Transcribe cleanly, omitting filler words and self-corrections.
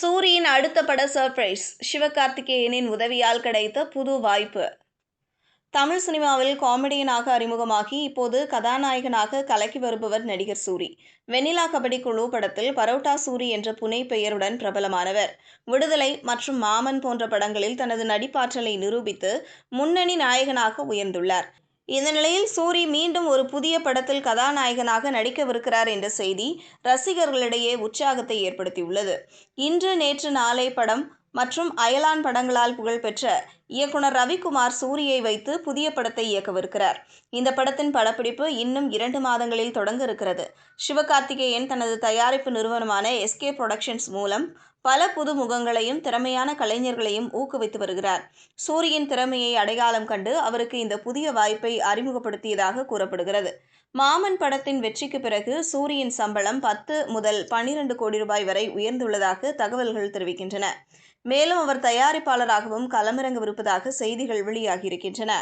சூரியின் அடுத்த பட சர்ப்ரைஸ். சிவகார்த்திகேயனின் உதவியால் கிடைத்த புது வாய்ப்பு. தமிழ் சினிமாவில் காமெடியனாக அறிமுகமாகி இப்போது கதாநாயகனாக கலக்கி வருபவர் நடிகர் சூரி. வெண்ணிலா கபடி குழு படத்தில் பரோட்டா சூரி என்ற புனை பெயருடன் பிரபலமானவர். விடுதலை மற்றும் மாமன் போன்ற படங்களில் தனது நடிப்பாற்றலை நிரூபித்து முன்னணி நாயகனாக உயர்ந்துள்ளார். இந்த நிலையில் சூரி மீண்டும் ஒரு புதிய படத்தில் கதாநாயகனாக நடிக்கவிருக்கிறார் என்ற செய்தி ரசிகர்களிடையே உற்சாகத்தை ஏற்படுத்தியுள்ளது. இன்று நேற்று நாளை படம் மற்றும் அயலான் படங்களால் புகழ்பெற்ற இயக்குனர் ரவிக்குமார் சூரியை வைத்து புதிய படத்தை இயக்கவிருக்கிறார். இந்த படத்தின் படப்பிடிப்பு இன்னும் 2 மாதங்களில் தொடங்க இருக்கிறது. சிவகார்த்திகேயன் தனது தயாரிப்பு நிறுவனமான எஸ்கே புரொடக்ஷன்ஸ் மூலம் பல புது முகங்களையும் திறமையான கலைஞர்களையும் ஊக்குவித்து வருகிறார். சூரியின் திறமையை அடையாளம் கண்டு அவருக்கு இந்த புதிய வாய்ப்பை அறிமுகப்படுத்தியதாக கூறப்படுகிறது. மாமன் படத்தின் வெற்றிக்கு பிறகு சூரியின் சம்பளம் 10 முதல் 12 கோடி ரூபாய் வரை உயர்ந்துள்ளதாக தகவல்கள் தெரிவிக்கின்றன. மேலும் அவர் தயாரிப்பாளராகவும் களமிறங்கவிருப்பதாக செய்திகள் வெளியாகியிருக்கின்றன.